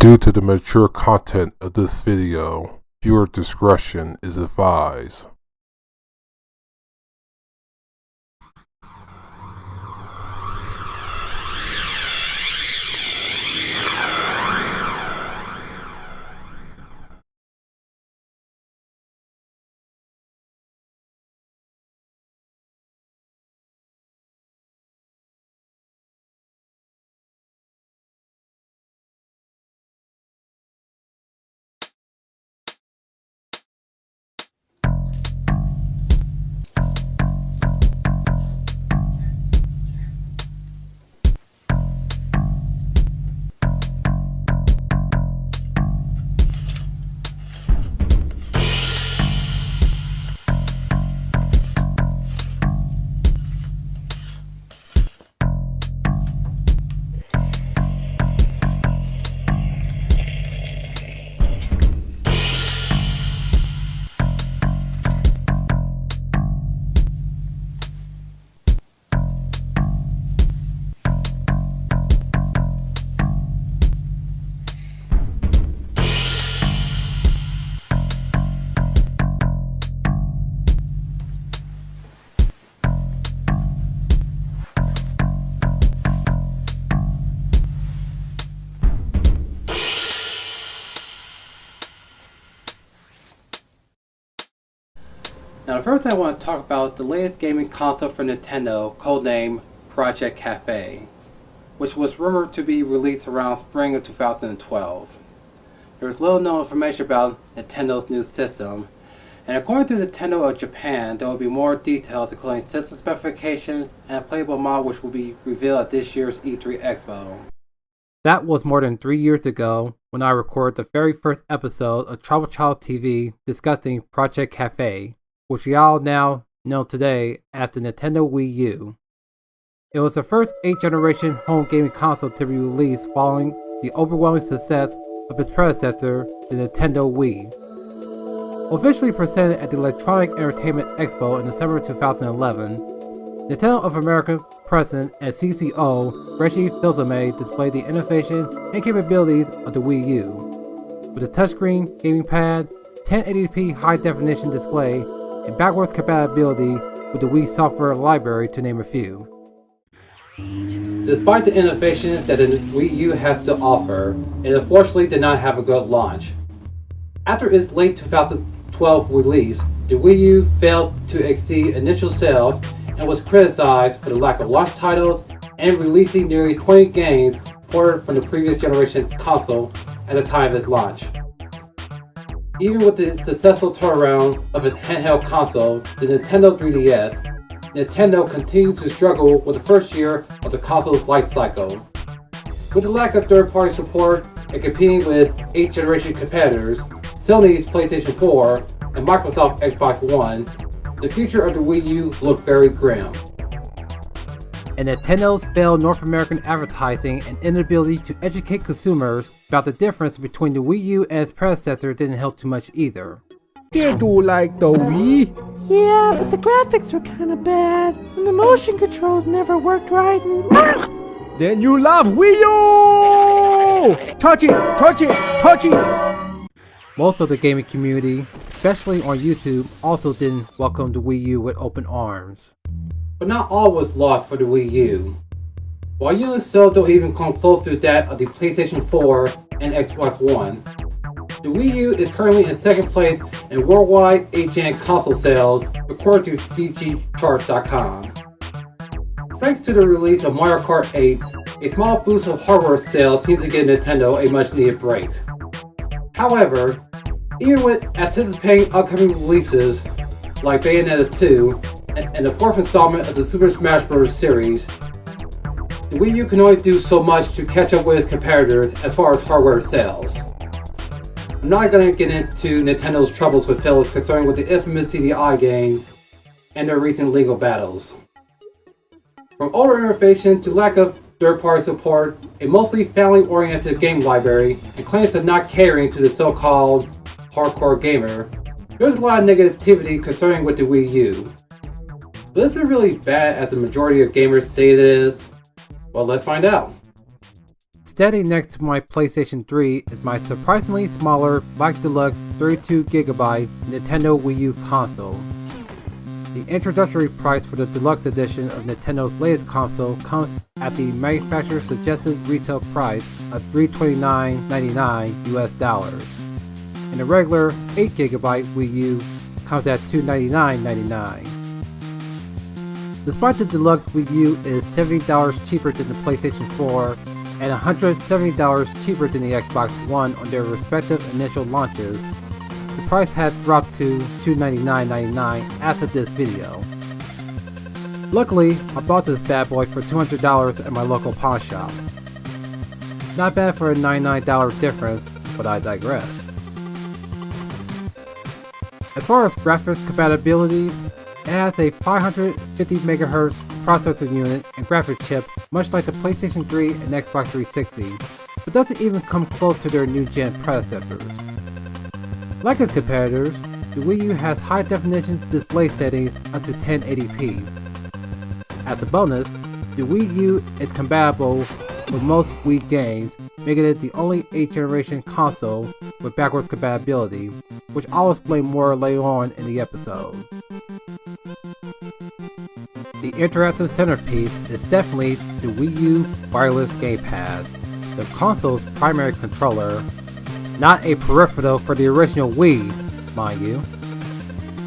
Due to the mature content of this video, viewer discretion is advised. Now, first I want to talk about the latest gaming console for Nintendo, codenamed Project Cafe, which was rumored to be released around spring of 2012. There is little known information about Nintendo's new system, and according to Nintendo of Japan, there will be more details including system specifications and a playable model which will be revealed at this year's E3 Expo. That was more than 3 years ago when I recorded the very first episode of TRIBALCHILD TV discussing Project Cafe, which we all now know today as the Nintendo Wii U. It was the first 8th generation home gaming console to be released following the overwhelming success of its predecessor, the Nintendo Wii. Officially presented at the Electronic Entertainment Expo in December 2011, Nintendo of America President and CCO Reggie Fils-Aimé displayed the innovation and capabilities of the Wii U. With a touchscreen, gaming pad, 1080p high-definition display, and backwards compatibility with the Wii software library, to name a few. Despite the innovations that the Wii U has to offer, it unfortunately did not have a good launch. After its late 2012 release, the Wii U failed to exceed initial sales and was criticized for the lack of launch titles and releasing nearly 20 games ported from the previous generation console at the time of its launch. Even with the successful turnaround of its handheld console, the Nintendo 3DS, Nintendo continued to struggle with the first year of the console's life cycle. With the lack of third-party support and competing with its 8th generation competitors, Sony's PlayStation 4 and Microsoft Xbox One, the future of the Wii U looked very grim. And Nintendo's failed North American advertising and inability to educate consumers about the difference between the Wii U and its predecessor didn't help too much either. Did you like the Wii? Yeah, but the graphics were kinda bad, and the motion controls never worked right, and Then you love Wii U! Touch it! Touch it! Touch it! Most of the gaming community, especially on YouTube, also didn't welcome the Wii U with open arms. But not all was lost for the Wii U. While unit sales don't even come close to that of the PlayStation 4 and Xbox One, the Wii U is currently in second place in worldwide 8th-gen console sales, according to VGCharts.com. Thanks to the release of Mario Kart 8, a small boost of hardware sales seems to give Nintendo a much-needed break. However, even with anticipating upcoming releases like Bayonetta 2 and the 4th installment of the Super Smash Bros. Series, the Wii U can only do so much to catch up with its competitors as far as hardware sales. I'm not going to get into Nintendo's troubles with failures concerning with the infamous CDI games and their recent legal battles. From over-innovation to lack of third-party support, a mostly family-oriented game library, and claims of not catering to the so-called hardcore gamer, there's a lot of negativity concerning with the Wii U. But is it really bad as the majority of gamers say it is? Well, let's find out. Standing next to my PlayStation 3 is my surprisingly smaller Black Deluxe 32GB Nintendo Wii U console. The introductory price for the deluxe edition of Nintendo's latest console comes at the manufacturer's suggested retail price of $329.99 US, and the regular 8GB Wii U comes at $299.99. Despite the deluxe Wii U is $70 cheaper than the PlayStation 4 and $170 cheaper than the Xbox One on their respective initial launches, the price has dropped to $299.99 as of this video. Luckily, I bought this bad boy for $200 at my local pawn shop. Not bad for a $99 difference, but I digress. As far as graphics compatibilities, it has a 550MHz processor unit and graphics chip much like the PlayStation 3 and Xbox 360, but doesn't even come close to their new-gen predecessors. Like its competitors, the Wii U has high-definition display settings up to 1080p. As a bonus, the Wii U is compatible with most Wii games, making it the only 8th generation console with backwards compatibility, which I'll explain more later on in the episode. The interactive centerpiece is definitely the Wii U wireless gamepad, the console's primary controller, not a peripheral for the original Wii, mind you.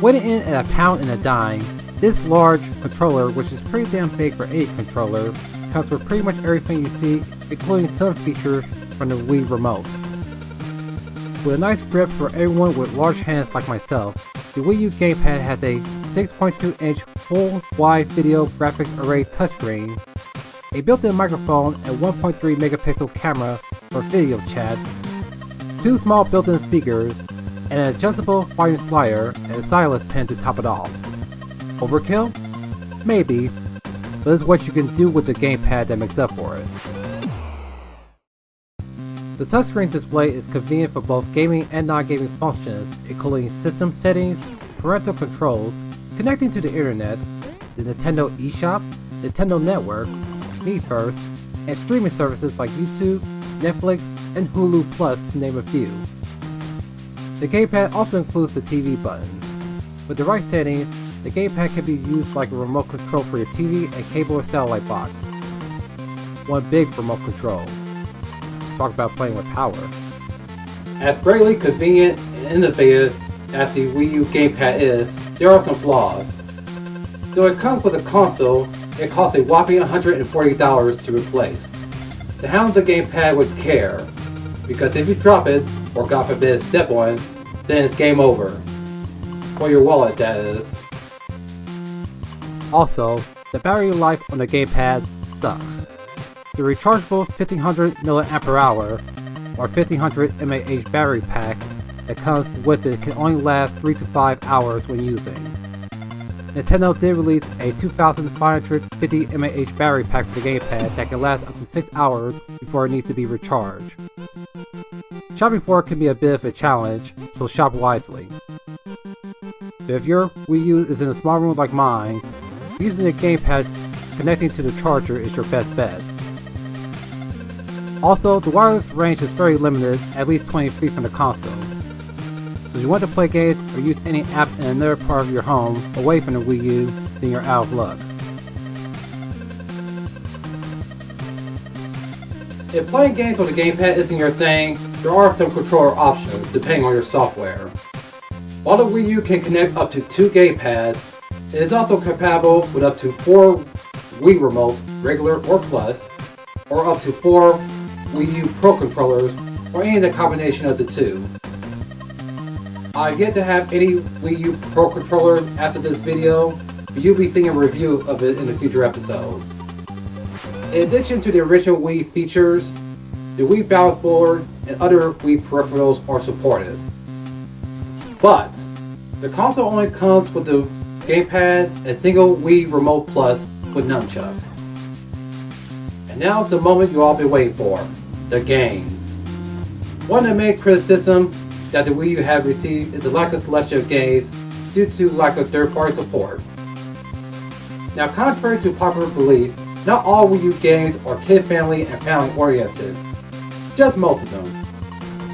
Weighing in at £1.10, this large controller, which is pretty damn big for any controller, comes with pretty much everything you see, including some features from the Wii remote. With a nice grip for everyone with large hands like myself, the Wii U gamepad has a 6.2-inch full-wide video graphics array touchscreen, a built-in microphone and 1.3 megapixel camera for video chat, 2 small built-in speakers, and an adjustable volume slider and a stylus pen to top it off. Overkill? Maybe, but it's what you can do with the gamepad that makes up for it. The touchscreen display is convenient for both gaming and non-gaming functions, including system settings, parental controls, connecting to the internet, the Nintendo eShop, Nintendo Network, Miiverse, and streaming services like YouTube, Netflix, and Hulu Plus to name a few. The gamepad also includes the TV button. With the right settings, the gamepad can be used like a remote control for your TV and cable or satellite box. One big remote control. Talk about playing with power. As greatly convenient and innovative as the Wii U gamepad is, there are some flaws. Though it comes with a console, it costs a whopping $140 to replace. So handle the gamepad with care, because if you drop it, or God forbid step on it, then it's game over. For your wallet, that is. Also, the battery life on the gamepad sucks. The rechargeable 1500 mAh or 1500 mAh battery pack that comes with it can only last 3 to 5 hours when using. Nintendo did release a 2550 mAh battery pack for the gamepad that can last up to 6 hours before it needs to be recharged. Shopping for it can be a bit of a challenge, so shop wisely. But if your Wii U is in a small room like mine, using the gamepad connecting to the charger is your best bet. Also, the wireless range is very limited, at least 20 feet from the console. So if you want to play games or use any app in another part of your home away from the Wii U, then you're out of luck. If playing games on the gamepad isn't your thing, there are some controller options depending on your software. While the Wii U can connect up to 2 gamepads, it is also compatible with up to 4 Wii remotes, regular or plus, or up to 4 Wii U Pro controllers, or any combination of the two. I've yet to have any Wii U Pro controllers as of this video, but you'll be seeing a review of it in a future episode. In addition to the original Wii features, the Wii Balance Board and other Wii peripherals are supported. But, the console only comes with the gamepad and single Wii Remote Plus with nunchuck. And now's the moment you all been waiting for, the games. One of the main criticisms that the Wii U have received is the lack of selection of games due to lack of third-party support. Now, contrary to popular belief, not all Wii U games are kid-friendly and family-oriented, just most of them.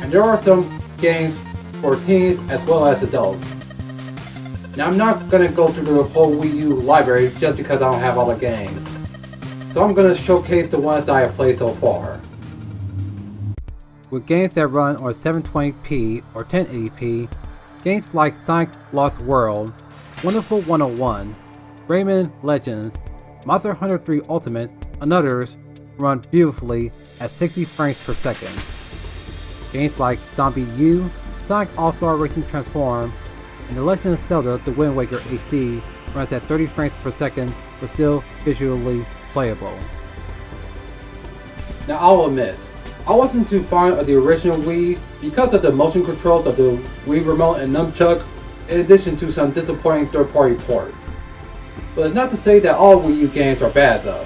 And there are some games for teens as well as adults. Now I'm not going to go through the whole Wii U library just because I don't have all the games. So I'm going to showcase the ones that I have played so far. With games that run on 720p or 1080p, games like Sonic Lost World, Wonderful 101, Rayman Legends, Monster Hunter 3 Ultimate, and others run beautifully at 60 frames per second. Games like Zombie U, Sonic All-Star Racing Transform, and The Legend of Zelda The Wind Waker HD runs at 30 frames per second but still visually playable. Now I'll admit, I wasn't too fond of the original Wii because of the motion controls of the Wii Remote and Nunchuk, in addition to some disappointing third-party ports. But it's not to say that all Wii U games are bad though.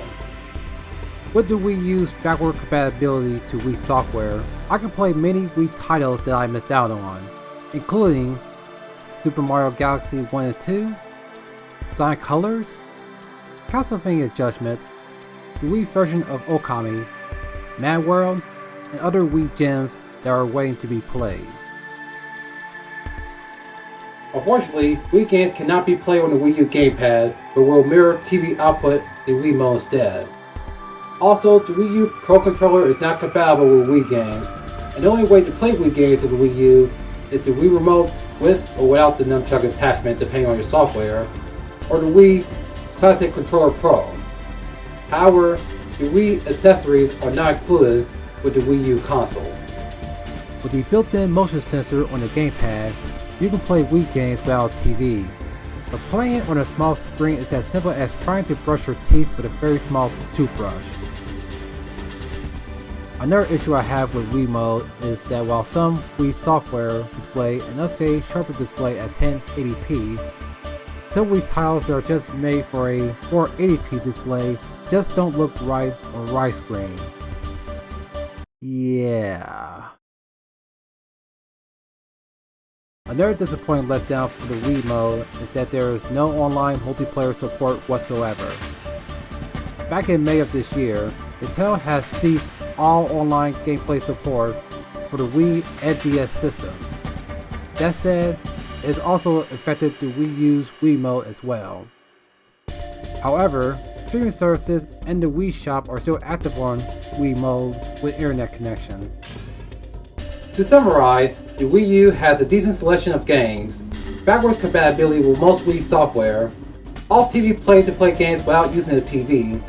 With the Wii U's backward compatibility to Wii software, I can play many Wii titles that I missed out on, including Super Mario Galaxy 1 and 2, Sonic Colors, Castlevania Judgment, the Wii version of Okami, Mad World, and other Wii gems that are waiting to be played. Unfortunately, Wii games cannot be played on the Wii U gamepad, but will mirror TV output in Wii mode instead. Also, the Wii U Pro Controller is not compatible with Wii games, and the only way to play Wii games with the Wii U is the Wii Remote with or without the Nunchuk attachment depending on your software, or the Wii Classic Controller Pro. However, the Wii accessories are not included with the Wii U console. With the built-in motion sensor on the gamepad, you can play Wii games without a TV, but playing it on a small screen is as simple as trying to brush your teeth with a very small toothbrush. Another issue I have with Wii mode is that while some Wii software display an upscaled sharper display at 1080p, some Wii titles that are just made for a 480p display just don't look right on widescreen. Yeah. Another disappointing letdown for the Wii mode is that there is no online multiplayer support whatsoever. Back in May of this year, Nintendo has ceased all online gameplay support for the Wii NDS systems. That said, it has also affected the Wii U's Wii mode as well. However, streaming services and the Wii Shop are still active on Wii mode with internet connection. To summarize, the Wii U has a decent selection of games, backwards compatibility with most Wii software, off-TV play-to-play games without using a TV,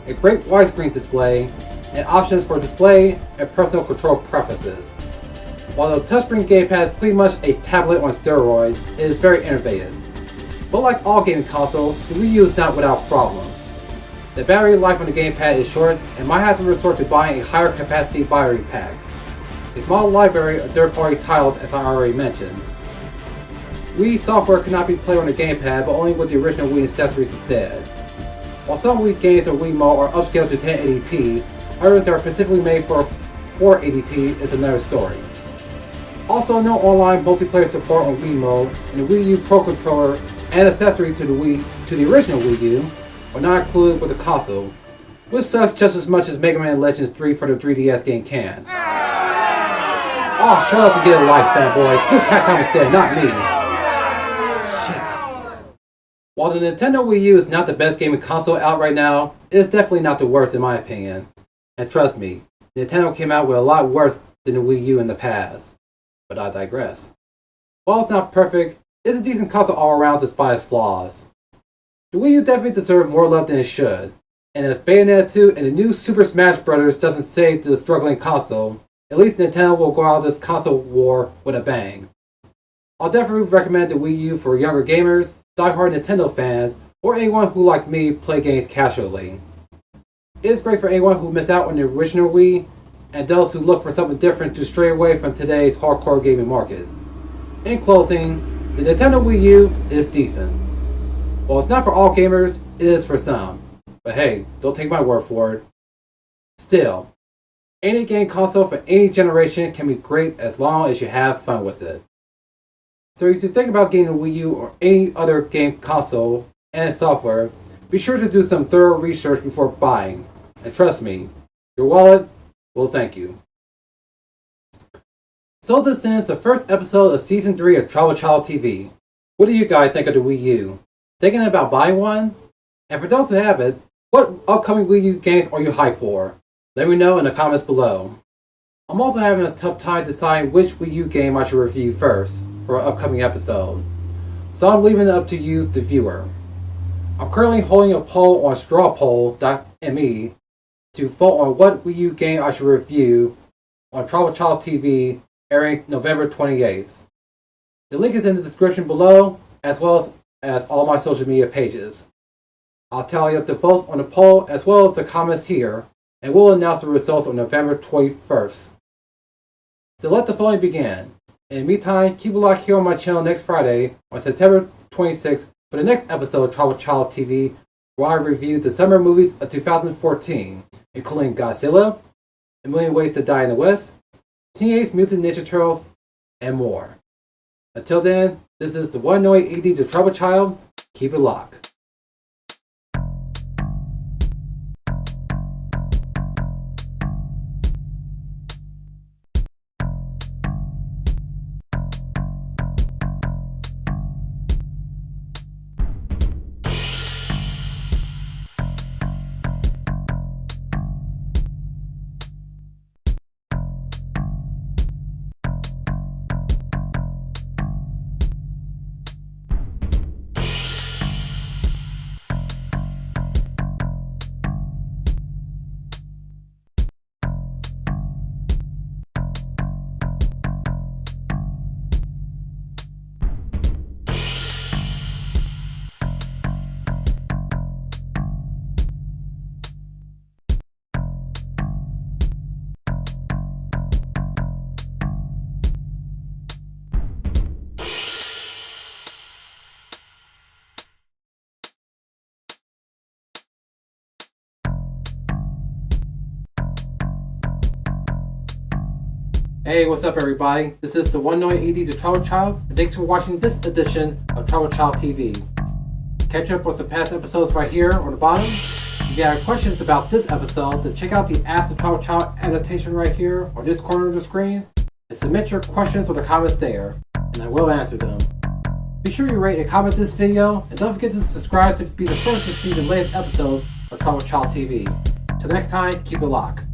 a great widescreen display, and options for display and personal control preferences. While the touchscreen gamepad is pretty much a tablet on steroids, it is very innovative. But like all gaming consoles, the Wii U is not without problems. The battery life on the gamepad is short and might have to resort to buying a higher capacity battery pack. A small library of third-party titles, as I already mentioned. Wii software cannot be played on the gamepad, but only with the original Wii accessories instead. While some Wii games on Wii mode are upscaled to 1080p, others that are specifically made for 480p is another story. Also, no online multiplayer support on Wii mode, and the Wii U Pro Controller and accessories to the original Wii U are not included with the console, which sucks just as much as Mega Man Legends 3 for the 3DS game can. Oh, shut up and get a life, fanboys. Blue Cat instead, not me. Shit. While the Nintendo Wii U is not the best gaming console out right now, it is definitely not the worst in my opinion. And trust me, Nintendo came out with a lot worse than the Wii U in the past. But I digress. While it's not perfect, it's a decent console all around despite its flaws. The Wii U definitely deserves more love than it should. And if Bayonetta 2 and the new Super Smash Bros. Doesn't save the struggling console, at least Nintendo will go out of this console war with a bang. I'll definitely recommend the Wii U for younger gamers, die-hard Nintendo fans, or anyone who, like me, play games casually. It is great for anyone who missed out on the original Wii, and those who look for something different to stray away from today's hardcore gaming market. In closing, the Nintendo Wii U is decent. While it's not for all gamers, it is for some. But hey, don't take my word for it. Still, any game console for any generation can be great as long as you have fun with it. So if you think about getting a Wii U or any other game console and software, be sure to do some thorough research before buying. And trust me, your wallet will thank you. So this ends the first episode of Season 3 of TRIBALCHILD TV. What do you guys think of the Wii U? Thinking about buying one? And for those who have it, what upcoming Wii U games are you hyped for? Let me know in the comments below. I'm also having a tough time deciding which Wii U game I should review first for an upcoming episode. So I'm leaving it up to you, the viewer. I'm currently holding a poll on strawpoll.me to vote on what Wii U game I should review on TRIBALCHILD TV airing November 28th. The link is in the description below, as well as all my social media pages. I'll tally up the votes on the poll as well as the comments here, and we'll announce the results on November 21st. So let the voting begin. In the meantime, keep a lock here on my channel next Friday on September 26th for the next episode of TRIBALCHILD TV, where I review the summer movies of 2014, including Godzilla, A Million Ways to Die in the West, Teenage Mutant Ninja Turtles, and more. Until then, this is the one and only ADtheTRIBALCHILD. Keep it locked. Hey, what's up everybody? This is the one and only ADtheTRIBALCHILD, and thanks for watching this edition of TRIBALCHILD TV. Catch up on some past episodes right here on the bottom. If you have questions about this episode, then check out the Ask the TRIBALCHILD annotation right here on this corner of the screen, and submit your questions or the comments there, and I will answer them. Be sure you rate and comment this video, and don't forget to subscribe to be the first to see the latest episode of TRIBALCHILD TV. Till next time, keep it locked.